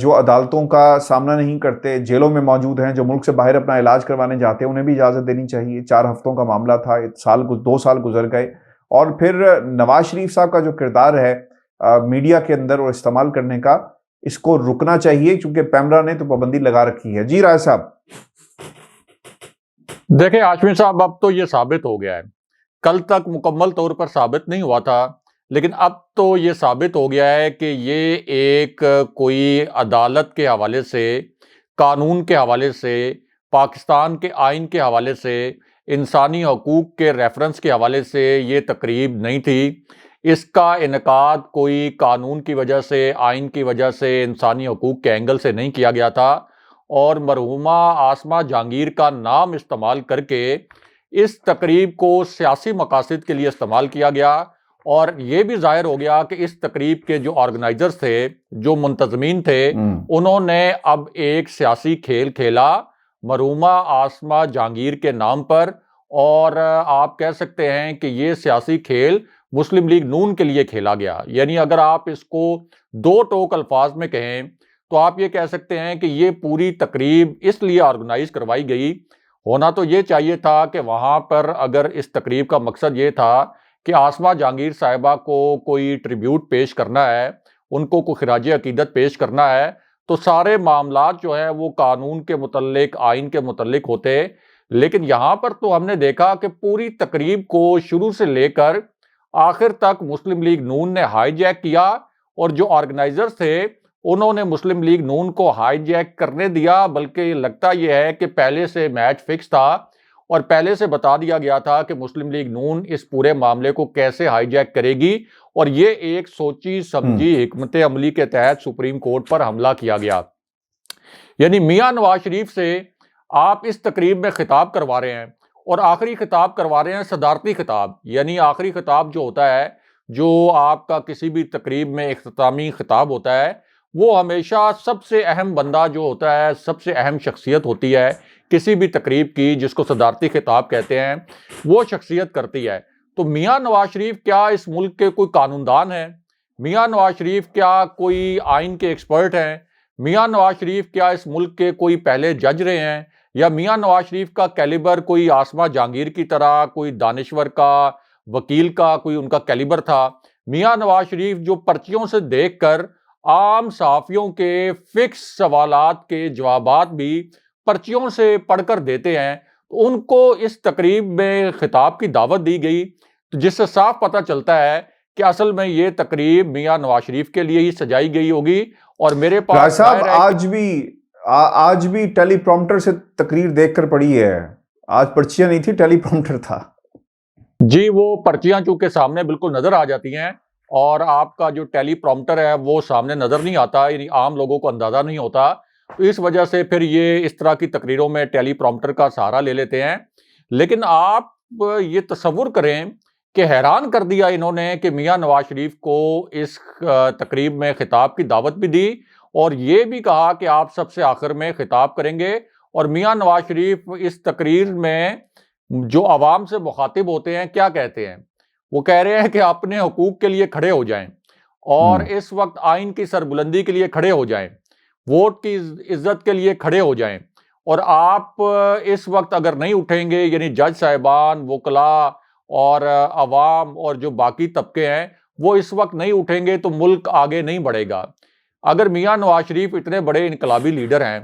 جو عدالتوں کا سامنا نہیں کرتے، جیلوں میں موجود ہیں، جو ملک سے باہر اپنا علاج کروانے جاتے ہیں، انہیں بھی اجازت دینی چاہیے۔ 4 ہفتوں کا معاملہ تھا، 2 سال گزر گئے، اور پھر نواز شریف صاحب کا جو کردار ہے میڈیا کے اندر اور استعمال کرنے کا، اس کو رکنا چاہیے، کیونکہ پیمرا نے تو پابندی لگا رکھی ہے۔ جی رائے صاحب۔ دیکھیں ہاشمی صاحب، اب تو یہ ثابت ہو گیا ہے، کل تک مکمل طور پر ثابت نہیں ہوا تھا، لیکن اب تو یہ ثابت ہو گیا ہے کہ یہ ایک کوئی عدالت کے حوالے سے، قانون کے حوالے سے، پاکستان کے آئین کے حوالے سے، انسانی حقوق کے ریفرنس کے حوالے سے یہ تقریب نہیں تھی۔ اس کا انعقاد کوئی قانون کی وجہ سے، آئین کی وجہ سے، انسانی حقوق کے اینگل سے نہیں کیا گیا تھا، اور مرحومہ عاصمہ جہانگیر کا نام استعمال کر کے اس تقریب کو سیاسی مقاصد کے لیے استعمال کیا گیا، اور یہ بھی ظاہر ہو گیا کہ اس تقریب کے جو آرگنائزرز تھے، جو منتظمین تھے، انہوں نے اب ایک سیاسی کھیل کھیلا مرحومہ عاصمہ جہانگیر کے نام پر، اور آپ کہہ سکتے ہیں کہ یہ سیاسی کھیل مسلم لیگ نون کے لیے کھیلا گیا۔ یعنی اگر آپ اس کو دو ٹوک الفاظ میں کہیں تو آپ یہ کہہ سکتے ہیں کہ یہ پوری تقریب اس لیے آرگنائز کروائی گئی۔ ہونا تو یہ چاہیے تھا کہ وہاں پر اگر اس تقریب کا مقصد یہ تھا کہ عاصمہ جہانگیر صاحبہ کو کوئی ٹریبیوٹ پیش کرنا ہے، ان کو کوئی خراج عقیدت پیش کرنا ہے، تو سارے معاملات جو ہیں وہ قانون کے متعلق، آئین کے متعلق ہوتے، لیکن یہاں پر تو ہم نے دیکھا کہ پوری تقریب کو شروع سے لے کر آخر تک مسلم لیگ نون نے ہائی جیک کیا، اور جو آرگنائزرز تھے انہوں نے مسلم لیگ نون کو ہائی جیک کرنے دیا، بلکہ لگتا یہ ہے کہ پہلے سے میچ فکس تھا، اور پہلے سے بتا دیا گیا تھا کہ مسلم لیگ نون اس پورے معاملے کو کیسے ہائی جیک کرے گی، اور یہ ایک سوچی سمجھی حکمت عملی کے تحت سپریم کورٹ پر حملہ کیا گیا۔ یعنی میاں نواز شریف سے آپ اس تقریب میں خطاب کروا رہے ہیں، اور آخری خطاب کروا رہے ہیں صدارتی خطاب۔ یعنی آخری خطاب جو ہوتا ہے، جو آپ کا کسی بھی تقریب میں اختتامی خطاب ہوتا ہے، وہ ہمیشہ سب سے اہم بندہ جو ہوتا ہے، سب سے اہم شخصیت ہوتی ہے کسی بھی تقریب کی، جس کو صدارتی خطاب کہتے ہیں، وہ شخصیت کرتی ہے۔ تو میاں نواز شریف کیا اس ملک کے کوئی قانون دان ہیں؟ میاں نواز شریف کیا کوئی آئین کے ایکسپرٹ ہیں؟ میاں نواز شریف کیا اس ملک کے کوئی پہلے جج رہے ہیں؟ یا میاں نواز شریف کا کیلیبر کوئی عاصمہ جہانگیر کی طرح کوئی دانشور کا، وکیل کا کوئی ان کا کیلیبر تھا؟ میاں نواز شریف جو پرچیوں سے دیکھ کر عام صحافیوں کے فکس سوالات کے جوابات بھی پرچیوں سے پڑھ کر دیتے ہیں، تو ان کو اس تقریب میں خطاب کی دعوت دی گئی، جس سے صاف پتہ چلتا ہے کہ اصل میں یہ تقریب میاں نواز شریف کے لیے ہی سجائی گئی ہوگی۔ اور میرے رائے پاس صاحب آج بھی ٹیلی پرومپٹر سے تقریر دیکھ کر پڑھی ہے، آج پرچیاں نہیں تھی، ٹیلی پرومپٹر تھا۔ جی، وہ پرچیاں چونکہ سامنے بالکل نظر آ جاتی ہیں، اور آپ کا جو ٹیلی پرومپٹر ہے وہ سامنے نظر نہیں آتا، یعنی عام لوگوں کو اندازہ نہیں ہوتا، تو اس وجہ سے پھر یہ اس طرح کی تقریروں میں ٹیلی پرومپٹر کا سہارا لے لیتے ہیں۔ لیکن آپ یہ تصور کریں کہ حیران کر دیا انہوں نے کہ میاں نواز شریف کو اس تقریب میں خطاب کی دعوت بھی دی، اور یہ بھی کہا کہ آپ سب سے آخر میں خطاب کریں گے۔ اور میاں نواز شریف اس تقریر میں جو عوام سے مخاطب ہوتے ہیں کیا کہتے ہیں؟ وہ کہہ رہے ہیں کہ اپنے حقوق کے لیے کھڑے ہو جائیں، اور اس وقت آئین کی سربلندی کے لیے کھڑے ہو جائیں، ووٹ کی عزت کے لیے کھڑے ہو جائیں، اور آپ اس وقت اگر نہیں اٹھیں گے، یعنی جج صاحبان، وکلاء اور عوام اور جو باقی طبقے ہیں، وہ اس وقت نہیں اٹھیں گے تو ملک آگے نہیں بڑھے گا۔ اگر میاں نواز شریف اتنے بڑے انقلابی لیڈر ہیں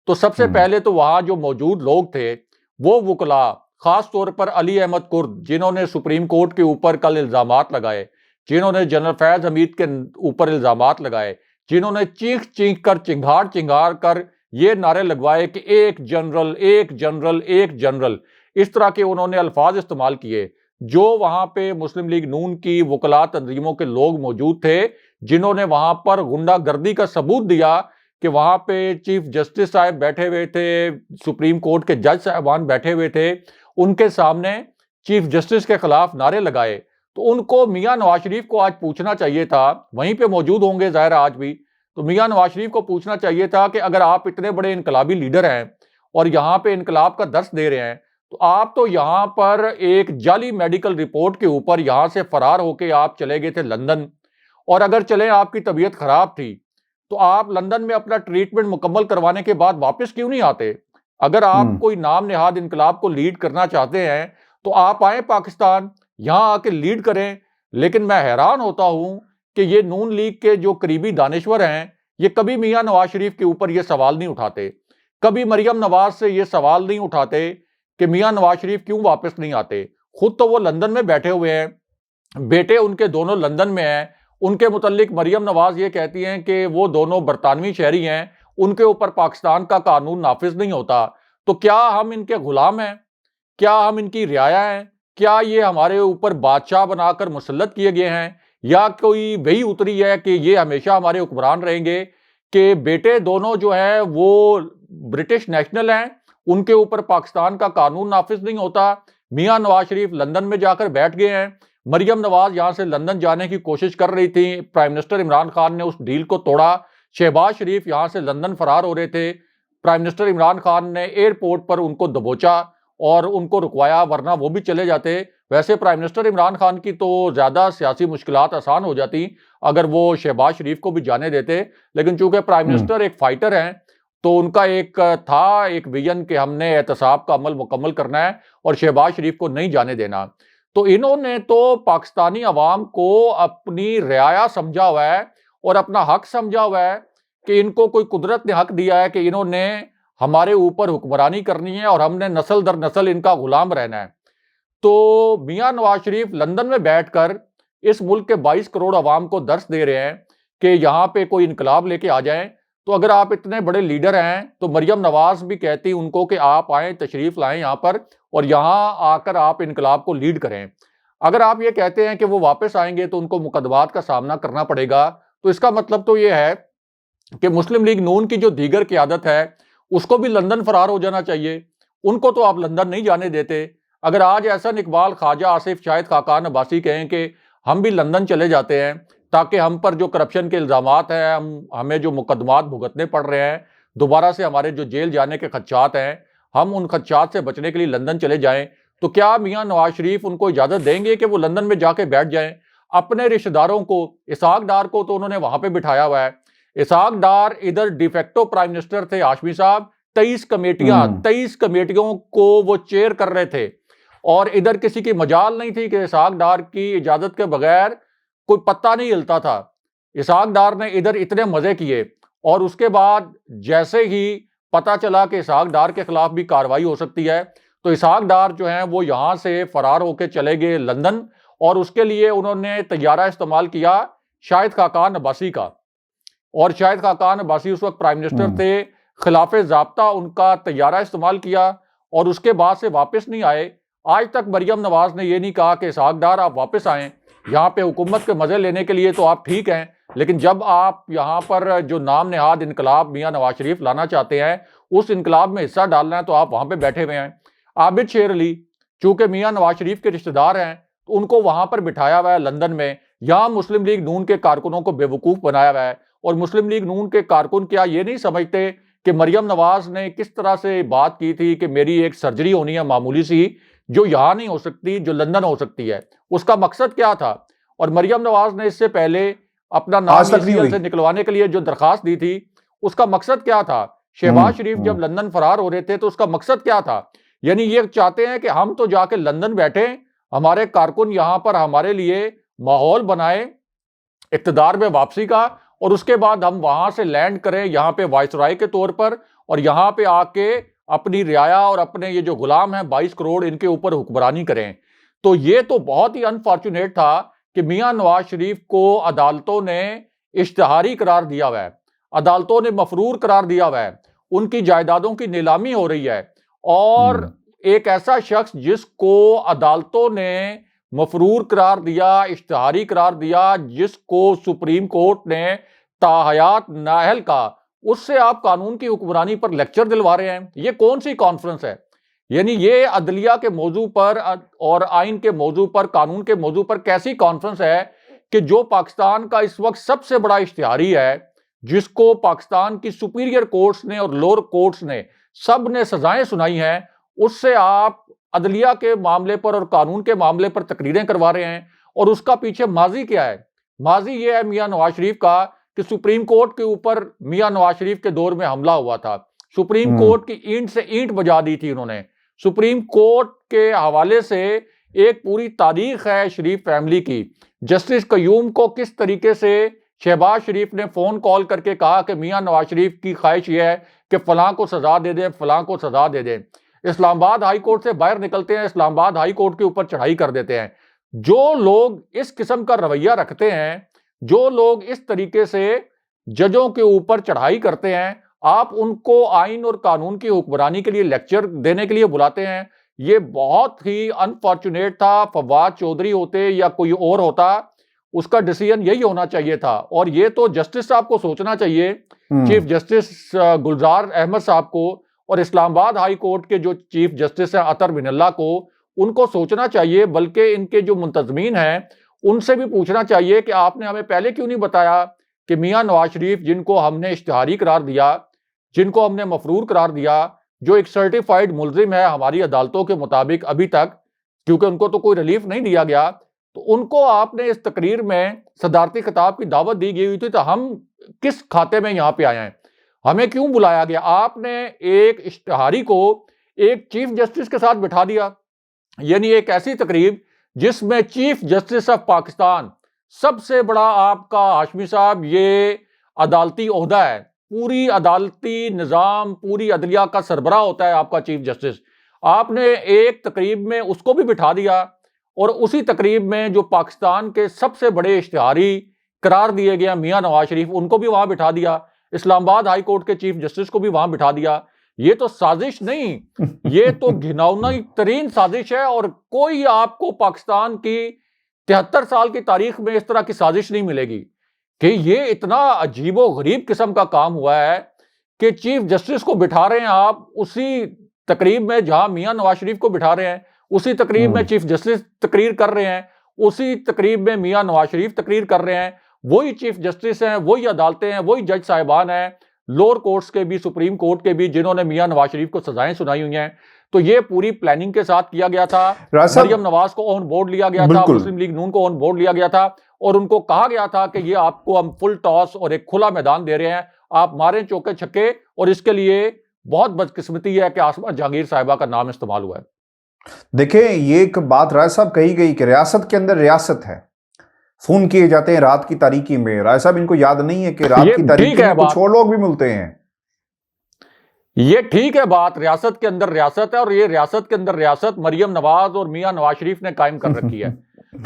تو سب سے پہلے تو وہاں جو موجود لوگ تھے وہ وکلاء، خاص طور پر علی احمد کرد، جنہوں نے سپریم کورٹ کے اوپر کل الزامات لگائے، جنہوں نے جنرل فیض حمید کے اوپر الزامات لگائے، جنہوں نے چینخ چینخ کر، چنگھاڑ کر یہ نعرے لگوائے کہ ایک جنرل، ایک جنرل، ایک جنرل، اس طرح کے انہوں نے الفاظ استعمال کیے، جو وہاں پہ مسلم لیگ نون کی وکلاء تنظیموں کے لوگ موجود تھے، جنہوں نے وہاں پر غنڈہ گردی کا ثبوت دیا کہ وہاں پہ چیف جسٹس صاحب بیٹھے ہوئے تھے، سپریم کورٹ کے جج صاحبان بیٹھے ہوئے تھے، ان کے سامنے چیف جسٹس کے خلاف نعرے لگائے۔ تو ان کو میاں نواز شریف کو آج پوچھنا چاہیے تھا، وہیں پہ موجود ہوں گے ظاہر آج بھی، تو میاں نواز شریف کو پوچھنا چاہیے تھا کہ اگر آپ اتنے بڑے انقلابی لیڈر ہیں اور یہاں پہ انقلاب کا درس دے رہے ہیں، تو آپ تو یہاں پر ایک جعلی میڈیکل رپورٹ کے اوپر یہاں سے فرار ہو کے آپ چلے گئے تھے لندن، اور اگر چلیں آپ کی طبیعت خراب تھی تو آپ لندن میں اپنا ٹریٹمنٹ مکمل کروانے کے بعد واپس کیوں نہیں آتے؟ اگر آپ کوئی نام نہاد انقلاب کو لیڈ کرنا چاہتے ہیں تو آپ آئیں پاکستان، یہاں آ کے لیڈ کریں۔ لیکن میں حیران ہوتا ہوں کہ یہ نون لیگ کے جو قریبی دانشور ہیں، یہ کبھی میاں نواز شریف کے اوپر یہ سوال نہیں اٹھاتے، کبھی مریم نواز سے یہ سوال نہیں اٹھاتے کہ میاں نواز شریف کیوں واپس نہیں آتے۔ خود تو وہ لندن میں بیٹھے ہوئے ہیں، بیٹے ان کے دونوں لندن میں ہیں، ان کے متعلق مریم نواز یہ کہتی ہیں کہ وہ دونوں برطانوی شہری ہیں، ان کے اوپر پاکستان کا قانون نافذ نہیں ہوتا۔ تو کیا ہم ان کے غلام ہیں؟ کیا ہم ان کی رعایا ہیں؟ کیا یہ ہمارے اوپر بادشاہ بنا کر مسلط کیے گئے ہیں، یا کوئی وہی اتری ہے کہ یہ ہمیشہ ہمارے حکمران رہیں گے؟ کہ بیٹے دونوں جو ہیں وہ برٹش نیشنل ہیں، ان کے اوپر پاکستان کا قانون نافذ نہیں ہوتا، میاں نواز شریف لندن میں جا کر بیٹھ گئے ہیں۔ مریم نواز یہاں سے لندن جانے کی کوشش کر رہی تھی، پرائم منسٹر عمران خان نے اس ڈیل کو توڑا۔ شہباز شریف یہاں سے لندن فرار ہو رہے تھے، پرائم منسٹر عمران خان نے ایئرپورٹ پر ان کو دبوچا اور ان کو رکوایا، ورنہ وہ بھی چلے جاتے۔ ویسے پرائم منسٹر عمران خان کی تو زیادہ سیاسی مشکلات آسان ہو جاتی اگر وہ شہباز شریف کو بھی جانے دیتے، لیکن چونکہ پرائم منسٹر ایک فائٹر ہیں تو ان کا ایک ویژن کہ ہم نے احتساب کا عمل مکمل کرنا ہے اور شہباز شریف کو نہیں جانے دینا۔ تو انہوں نے تو پاکستانی عوام کو اپنی رعایا سمجھا ہوا ہے اور اپنا حق سمجھا ہوا ہے کہ ان کو کوئی قدرت نے حق دیا ہے کہ انہوں نے ہمارے اوپر حکمرانی کرنی ہے اور ہم نے نسل در نسل ان کا غلام رہنا ہے۔ تو میاں نواز شریف لندن میں بیٹھ کر اس ملک کے 22 کروڑ عوام کو درس دے رہے ہیں کہ یہاں پہ کوئی انقلاب لے کے آ جائیں۔ تو اگر آپ اتنے بڑے لیڈر ہیں تو مریم نواز بھی کہتی ان کو کہ آپ آئیں، تشریف لائیں یہاں پر اور یہاں آ کر آپ انقلاب کو لیڈ کریں۔ اگر آپ یہ کہتے ہیں کہ وہ واپس آئیں گے تو ان کو مقدمات کا سامنا کرنا پڑے گا، تو اس کا مطلب تو یہ ہے کہ مسلم لیگ نون کی جو دیگر قیادت ہے اس کو بھی لندن فرار ہو جانا چاہیے۔ ان کو تو آپ لندن نہیں جانے دیتے۔ اگر آج احسن اقبال، خواجہ آصف، شاہد خاقان عباسی کہیں کہ ہم بھی لندن چلے جاتے ہیں تاکہ ہم پر جو کرپشن کے الزامات ہیں، ہمیں جو مقدمات بھگتنے پڑ رہے ہیں، دوبارہ سے ہمارے جو جیل جانے کے خدشات ہیں، ہم ان خدشات سے بچنے کے لیے لندن چلے جائیں، تو کیا میاں نواز شریف ان کو اجازت دیں گے کہ وہ لندن میں جا کے بیٹھ جائیں؟ اپنے رشتہ داروں کو، اسحاق ڈار کو تو انہوں نے وہاں پہ بٹھایا ہوا ہے۔ اسحاق ڈار ادھر ڈی فیکٹو پرائم منسٹر تھے، ہاشمی صاحب، 23 کمیٹیوں کو وہ چیئر کر رہے تھے، اور ادھر کسی کی مجال نہیں تھی کہ اسحاق ڈار کی اجازت کے بغیر کوئی پتہ نہیں ہلتا تھا۔ اسحاق ڈار نے ادھر اتنے مزے کیے، اور اس کے بعد جیسے ہی پتہ چلا کہ اسحاق ڈار کے خلاف بھی کارروائی ہو سکتی ہے تو اسحاق ڈار جو ہیں وہ یہاں سے فرار ہو کے چلے گئے لندن، اور اس کے لیے انہوں نے طیارہ استعمال کیا شاہد خاقان عباسی کا، اور شاہد خاقان عباسی اس وقت پرائم منسٹر تھے، خلاف ضابطہ ان کا طیارہ استعمال کیا اور اس کے بعد سے واپس نہیں آئے۔ آج تک مریم نواز نے یہ نہیں کہا کہ اسحاق ڈار آپ واپس آئیں، یہاں پہ حکومت کے مزے لینے کے لیے تو آپ ٹھیک ہیں، لیکن جب آپ یہاں پر جو نام نہاد انقلاب میاں نواز شریف لانا چاہتے ہیں، اس انقلاب میں حصہ ڈالنا ہے، تو آپ وہاں پہ بیٹھے ہوئے ہیں۔ عابد شیر علی چونکہ میاں نواز شریف کے رشتہ دار ہیں تو ان کو وہاں پر بٹھایا ہوا ہے لندن میں، یہاں مسلم لیگ نون کے کارکنوں کو بے وقوف بنایا ہوا ہے، اور مسلم لیگ نون کے کارکن کیا یہ نہیں سمجھتے کہ مریم نواز نے کس طرح سے بات کی تھی کہ میری ایک سرجری ہونی ہے معمولی سی، جو یہاں نہیں ہو سکتی، جو لندن ہو سکتی ہے، اس کا مقصد کیا تھا؟ اور مریم نواز نے اس سے پہلے اپنا نام ECL سے نکلوانے کے لیے جو درخواست دی تھی، اس کا مقصد کیا تھا؟ شہباز شریف جب لندن فرار ہو رہے تھے تو اس کا مقصد کیا تھا؟ یعنی یہ چاہتے ہیں کہ ہم تو جا کے لندن بیٹھیں، ہمارے کارکن یہاں پر ہمارے لیے ماحول بنائیں اقتدار میں واپسی کا، اور اس کے بعد ہم وہاں سے لینڈ کریں یہاں پہ وائسرائے کے طور پر، اور یہاں پہ آ کے اپنی رعایا اور اپنے یہ جو غلام ہیں 22 کروڑ ان کے اوپر حکمرانی کریں۔ تو یہ تو بہت ہی انفارچونیٹ تھا کہ میاں نواز شریف کو عدالتوں نے اشتہاری قرار دیا ہوا ہے، عدالتوں نے مفرور قرار دیا ہوا ہے، ان کی جائیدادوں کی نیلامی ہو رہی ہے، اور ایک ایسا شخص جس کو عدالتوں نے مفرور قرار دیا، اشتہاری قرار دیا، جس کو سپریم کورٹ نے تاحیات نااہل کا، اس سے آپ قانون کی حکمرانی پر لیکچر دلوا رہے ہیں؟ یہ کون سی کانفرنس ہے؟ یعنی یہ عدلیہ کے موضوع پر اور آئین کے موضوع پر، قانون کے موضوع پر کیسی کانفرنس ہے کہ جو پاکستان کا اس وقت سب سے بڑا اشتہاری ہے، جس کو پاکستان کی سپیریئر کورٹس نے اور لوور کورٹس نے سب نے سزائیں سنائی ہیں، اس سے آپ عدلیہ کے معاملے پر اور قانون کے معاملے پر تقریریں کروا رہے ہیں؟ اور اس کا پیچھے ماضی کیا ہے؟ ماضی یہ ہے میاں نواز شریف کا کہ سپریم کورٹ کے اوپر میاں نواز شریف کے دور میں حملہ ہوا تھا، سپریم کورٹ کی اینٹ سے اینٹ بجا دی تھی انہوں نے، سپریم کورٹ کے حوالے سے ایک پوری تاریخ ہے شریف فیملی کی۔ جسٹس قیوم کو کس طریقے سے شہباز شریف نے فون کال کر کے کہا کہ میاں نواز شریف کی خواہش یہ ہے کہ فلاں کو سزا دے دیں، فلاں کو سزا دے دیں۔ اسلام آباد ہائی کورٹ سے باہر نکلتے ہیں، اسلام آباد ہائی کورٹ کے اوپر چڑھائی کر دیتے ہیں۔ جو لوگ اس قسم کا رویہ رکھتے ہیں، جو لوگ اس طریقے سے ججوں کے اوپر چڑھائی کرتے ہیں، آپ ان کو آئین اور قانون کی حکمرانی کے لیے لیکچر دینے کے لیے بلاتے ہیں۔ یہ بہت ہی انفارچونیٹ تھا۔ فواد چودھری ہوتے یا کوئی اور ہوتا، اس کا ڈیسیژن یہی ہونا چاہیے تھا۔ اور یہ تو جسٹس صاحب کو سوچنا چاہیے، چیف جسٹس گلزار احمد صاحب کو، اور اسلام آباد ہائی کورٹ کے جو چیف جسٹس ہیں عطر بن اللہ کو، ان کو سوچنا چاہیے، بلکہ ان کے جو منتظمین ہیں ان سے بھی پوچھنا چاہیے کہ آپ نے ہمیں پہلے کیوں نہیں بتایا کہ میاں نواز شریف، جن کو ہم نے اشتہاری قرار دیا، جن کو ہم نے مفرور قرار دیا، جو ایک سرٹیفائیڈ ملزم ہے ہماری عدالتوں کے مطابق ابھی تک، کیونکہ ان کو تو کوئی ریلیف نہیں دیا گیا، تو ان کو آپ نے اس تقریر میں صدارتی خطاب کی دعوت دی گئی ہوئی تھی، تو ہم کس کھاتے میں یہاں پہ آئے ہیں؟ ہمیں کیوں بلایا گیا؟ آپ نے ایک اشتہاری کو ایک چیف جسٹس کے ساتھ بٹھا دیا، یعنی ایک ایسی تقریب جس میں چیف جسٹس آف پاکستان، سب سے بڑا آپ کا ہاشمی صاحب یہ عدالتی عہدہ ہے، پوری عدالتی نظام، پوری عدلیہ کا سربراہ ہوتا ہے آپ کا چیف جسٹس، آپ نے ایک تقریب میں اس کو بھی بٹھا دیا، اور اسی تقریب میں جو پاکستان کے سب سے بڑے اشتہاری قرار دیے گیا میاں نواز شریف، ان کو بھی وہاں بٹھا دیا، اسلام آباد ہائی کورٹ کے چیف جسٹس کو بھی وہاں بٹھا دیا۔ یہ تو سازش نہیں، یہ تو گھناؤنی ترین سازش ہے، اور کوئی آپ کو پاکستان کی 73 سال کی تاریخ میں اس طرح کی سازش نہیں ملے گی کہ یہ اتنا عجیب و غریب قسم کا کام ہوا ہے کہ چیف جسٹس کو بٹھا رہے ہیں آپ اسی تقریب میں جہاں میاں نواز شریف کو بٹھا رہے ہیں، اسی تقریب میں چیف جسٹس تقریر کر رہے ہیں، اسی تقریب میں میاں نواز شریف تقریر کر رہے ہیں، وہی چیف جسٹس ہیں، وہی عدالتیں ہیں، وہی جج صاحبان ہیں، لوور کورٹس کے بھی، سپریم کورٹ کے بھی، جنہوں نے میاں نواز شریف کو سزائیں سنائی ہوئی ہیں۔ تو یہ پوری پلاننگ کے ساتھ کیا گیا تھا۔ مریم نواز کو آن بورڈ لیا گیا تھا، مسلم لیگ نون کو آن بورڈ لیا گیا تھا، اور ان کو کہا گیا تھا کہ یہ آپ کو ہم فل ٹاس اور ایک کھلا میدان دے رہے ہیں، آپ ماریں چوکے چھکے، اور اس کے لیے بہت بدقسمتی ہے کہ آسمہ جہانگیر صاحبہ کا نام استعمال ہوا ہے۔ دیکھیں، یہ ایک بات رائے صاحب کہی گئی کہ ریاست کے اندر ریاست ہے، فون کیے جاتے ہیں رات کی تاریکی میں۔ رائے صاحب ان کو یاد نہیں ہے کہ رات کی تاریکی میں کچھ اور لوگ بھی ملتے ہیں۔ یہ ٹھیک ہے بات، ریاست کے اندر ریاست ہے، اور یہ ریاست کے اندر ریاست مریم نواز اور میاں نواز شریف نے قائم کر رکھی ہے،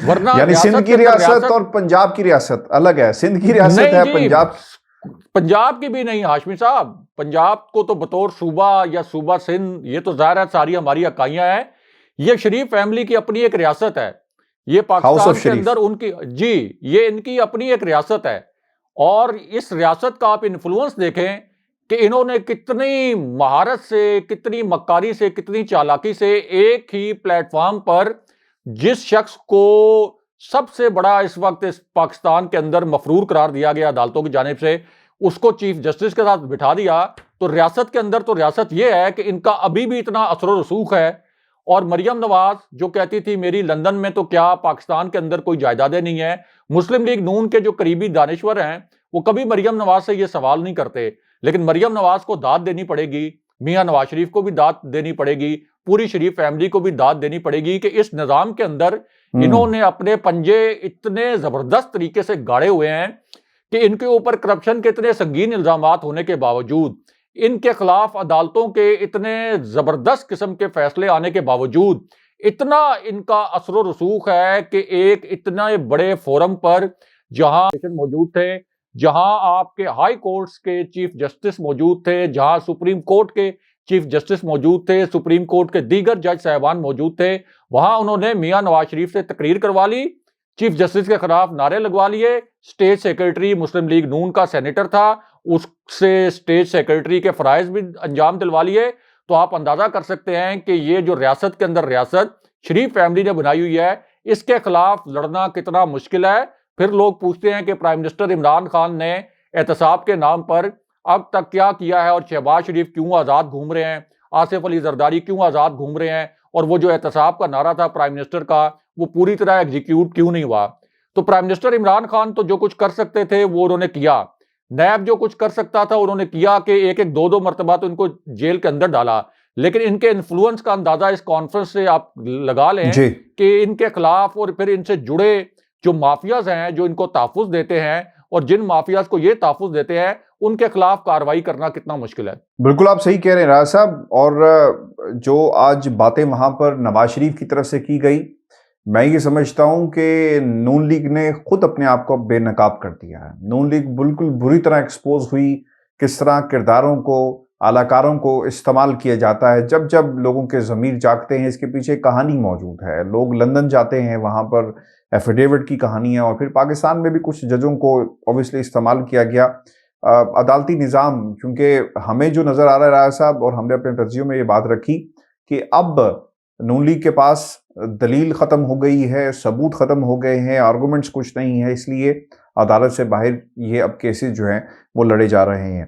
ورنہ یعنی سندھ کی ریاست اور پنجاب کی ریاست الگ ہے، سندھ کی ریاست ہے، پنجاب کی بھی نہیں ہاشمی صاحب، پنجاب کو تو بطور صوبہ یا صوبہ سندھ، یہ تو ظاہر ہے ساری ہماری اکائیاں ہیں، یہ شریف فیملی کی اپنی ایک ریاست ہے، یہ پاکستان کے اندر ان کی، جی یہ ان کی اپنی ایک ریاست ہے، اور اس ریاست کا آپ انفلوئنس دیکھیں کہ انہوں نے کتنی مہارت سے، کتنی مکاری سے، کتنی چالاکی سے ایک ہی پلیٹ فارم پر جس شخص کو سب سے بڑا اس وقت اس پاکستان کے اندر مفرور قرار دیا گیا عدالتوں کی جانب سے، اس کو چیف جسٹس کے ساتھ بٹھا دیا۔ تو ریاست کے اندر تو ریاست یہ ہے کہ ان کا ابھی بھی اتنا اثر و رسوخ ہے، اور مریم نواز جو کہتی تھی میری لندن میں تو کیا پاکستان کے اندر کوئی جائیدادیں نہیں ہیں، مسلم لیگ نون کے جو قریبی دانشور ہیں وہ کبھی مریم نواز سے یہ سوال نہیں کرتے، لیکن مریم نواز کو داد دینی پڑے گی، میاں نواز شریف کو بھی داد دینی پڑے گی، پوری شریف فیملی کو بھی داد دینی پڑے گی کہ اس نظام کے اندر انہوں نے اپنے پنجے اتنے زبردست طریقے سے گاڑے ہوئے ہیں کہ ان کے اوپر کرپشن کے اتنے سنگین الزامات ہونے کے باوجود، ان کے خلاف عدالتوں کے اتنے زبردست قسم کے فیصلے آنے کے باوجود، اتنا ان کا اثر و رسوخ ہے کہ ایک اتنا بڑے فورم پر جہاں موجود تھے، جہاں آپ کے ہائی کورٹس کے چیف جسٹس موجود تھے، جہاں سپریم کورٹ کے چیف جسٹس موجود تھے، سپریم کورٹ کے دیگر جج صاحبان موجود تھے، وہاں انہوں نے میاں نواز شریف سے تقریر کروا لی، چیف جسٹس کے خلاف نعرے لگوا لیے، اسٹیٹ سیکرٹری مسلم لیگ نون کا سینیٹر تھا، اس سے اسٹیٹ سیکرٹری کے فرائض بھی انجام دلوا لیے۔ تو آپ اندازہ کر سکتے ہیں کہ یہ جو ریاست کے اندر ریاست شریف فیملی نے بنائی ہوئی ہے، اس کے خلاف لڑنا کتنا مشکل ہے۔ پھر لوگ پوچھتے ہیں کہ پرائم منسٹر عمران خان نے احتساب کے نام پر اب تک کیا کیا ہے، اور شہباز شریف کیوں آزاد گھوم رہے ہیں، آصف علی زرداری کیوں آزاد گھوم رہے ہیں، اور وہ جو احتساب کا نعرہ تھا پرائم منسٹر کا وہ پوری طرح ایگزیکیوٹ کیوں نہیں ہوا۔ تو پرائم منسٹر عمران خان تو جو کچھ کر سکتے تھے وہ انہوں نے کیا، نیب جو کچھ کر سکتا تھا انہوں نے کیا کہ ایک ایک دو مرتبہ تو ان کو جیل کے اندر ڈالا، لیکن ان کے انفلوئنس کا اندازہ اس کانفرنس سے آپ لگا لیں جی کہ ان کے خلاف اور پھر ان سے جڑے جو مافیاز ہیں جو ان کو تحفظ دیتے ہیں اور جن مافیاز کو یہ تحفظ دیتے ہیں ان کے خلاف کارروائی کرنا کتنا مشکل ہے۔ بالکل آپ صحیح کہہ رہے ہیں راز صاحب، اور جو آج باتیں وہاں پر نواز شریف کی طرف سے کی گئی، میں یہ سمجھتا ہوں کہ نون لیگ نے خود اپنے آپ کو بے نقاب کر دیا ہے۔ نون لیگ بالکل بری طرح ایکسپوز ہوئی، کس طرح کرداروں کو، اداکاروں کو استعمال کیا جاتا ہے۔ جب جب لوگوں کے ضمیر جاگتے ہیں، اس کے پیچھے کہانی موجود ہے۔ لوگ لندن جاتے ہیں، وہاں پر ایفیڈیوٹ کی کہانی ہے، اور پھر پاکستان میں بھی کچھ ججوں کو اوبویسلی استعمال کیا گیا۔ عدالتی نظام، کیونکہ ہمیں جو نظر آ رہا ہے راز صاحب، اور ہم نے اپنے تجزیوں میں یہ بات رکھی کہ اب نون لیگ کے پاس دلیل ختم ہو گئی ہے، ثبوت ختم ہو گئے ہیں، آرگومنٹس کچھ نہیں ہے، اس لیے عدالت سے باہر یہ اب کیسز جو ہیں وہ لڑے جا رہے ہیں۔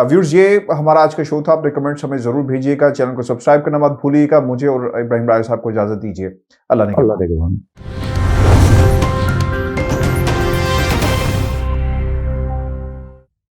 ویورز، یہ ہمارا آج کا شو تھا۔ اپنے کمنٹس ہمیں ضرور بھیجیے گا، چینل کو سبسکرائب کرنا مت بھولیے گا۔ مجھے اور ابراہیم راج صاحب کو اجازت دیجیے۔ اللہ نے